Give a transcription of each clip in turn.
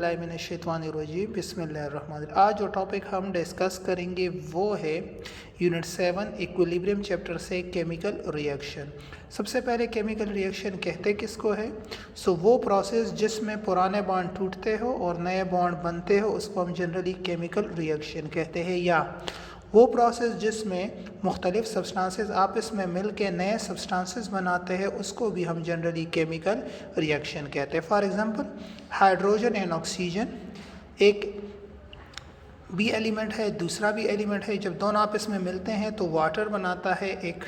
बिस्मिल्लाहिर्रहमानिर्रहीम बिस्मिल्लाहिर्रहमानिर्रहीम। आज जो टॉपिक हम डिस्कस करेंगे वो है यूनिट 7 इक्विलिब्रियम चैप्टर से केमिकल रिएक्शन। सबसे पहले केमिकल रिएक्शन कहते किसको है? वो प्रोसेस जिसमें पुराने बॉन्ड टूटते हो और नए बॉन्ड बनते हो उसको हम जनरली केमिकल रिएक्शन कहते हैं, या वो प्रोसेस जिसमें मुख्तलिफ सब्सटेंसेस आपस में मिल के नए सब्सटेंसेस बनाते हैं उसको भी हम जनरली केमिकल रिएक्शन कहते हैं। For example hydrogen and oxygen, एक बी एलिमेंट है दूसरा भी एलिमेंट है, जब दोनों आपस में मिलते हैं तो वाटर बनाता है, एक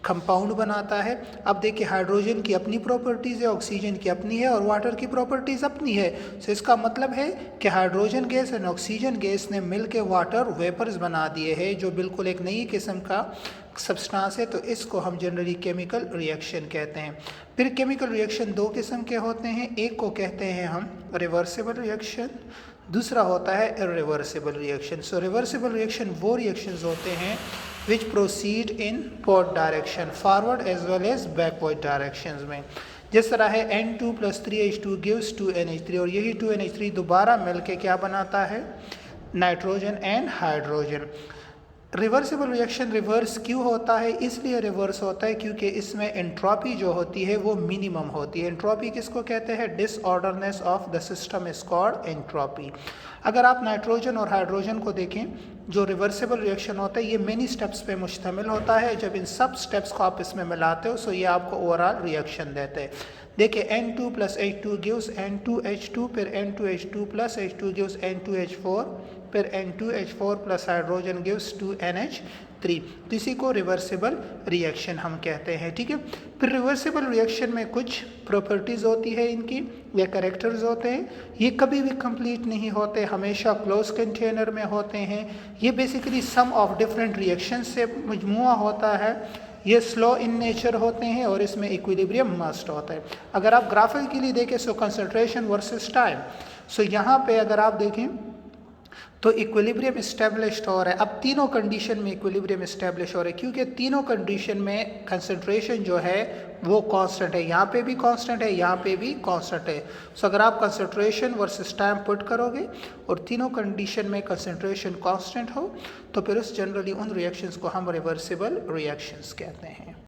कंपाउंड बनाता है। अब देखिए हाइड्रोजन की अपनी प्रॉपर्टीज़ है, ऑक्सीजन की अपनी है और वाटर की प्रॉपर्टीज़ अपनी है। इसका मतलब है कि hydrogen gas and oxygen gas ने मिल के वाटर वेपर्स बना दिए हैं जो बिल्कुल एक नई किस्म का सब्सटेंस है, तो इसको हम जनरली केमिकल रिएक्शन कहते हैं। फिर केमिकल रिएक्शन दो किस्म के होते हैं, एक को कहते हैं हम रिवर्सिबल रिएक्शन, दूसरा होता है इरिवर्सिबल रिएक्शन। रिवर्सिबल रिएक्शन वो रिएक्शंस होते हैं which proceed in both direction, forward as well as backward directions में। जिस तरह है N2 + 3H2 गिव्स 2NH3 और यही 2NH3 दोबारा मिलके क्या बनाता है? Nitrogen and hydrogen. Reversible reaction reverse क्यों होता है? इसलिए रिवर्स होता है क्योंकि इसमें एंट्रोपी जो होती है वो मिनिमम होती है। एंट्रोपी किसको कहते हैं? Disorderness of the system is called entropy. अगर आप नाइट्रोजन और हाइड्रोजन को देखें, जो रिवर्सिबल रिएक्शन होता है ये मेनी स्टेप्स पे मुश्तमिल होता है। जब इन सब स्टेप्स को आप इसमें मिलाते हो तो ये आपको ओवरऑल रिएक्शन देते हैं। देखिए N2 + H2 गिव्स N2H2, फिर N2H2 + H2 गिव्स N2H4, फिर N2H4 + हाइड्रोजन गिव्स 2NH3। तो इसी को रिवर्सिबल रिएक्शन हम कहते हैं, ठीक है। फिर रिवर्सिबल रिएक्शन में कुछ प्रॉपर्टीज़ होती है इनकी या कैरेक्टर्स होते हैं, ये कभी भी कंप्लीट नहीं होते, हमेशा क्लोज कंटेनर में होते हैं। ये basically some of different reaction से मजमुआ होता है। ये स्लो इन नेचर होते हैं और इसमें इक्विलिब्रियम मस्ट होता है। अगर आप ग्राफिकली देखें कंसंट्रेशन वर्सेस टाइम, यहाँ पे अगर आप देखें तो इक्विलिब्रियम इस्टेब्लिश्ड हो रहा है। अब तीनों कंडीशन में इक्विलिब्रियम इस्टेब्लिश हो रहा है क्योंकि तीनों कंडीशन में कंसंट्रेशन जो है वो कांस्टेंट है, यहाँ पे भी कांस्टेंट है, यहाँ पे भी कांस्टेंट है। अगर आप कंसंट्रेशन वर्सेस टाइम पुट करोगे और तीनों कंडीशन में कंसंट्रेशन कांस्टेंट हो तो फिर उस जनरली उन रिएक्शंस को हम रिवर्सिबल रिएक्शंस कहते हैं।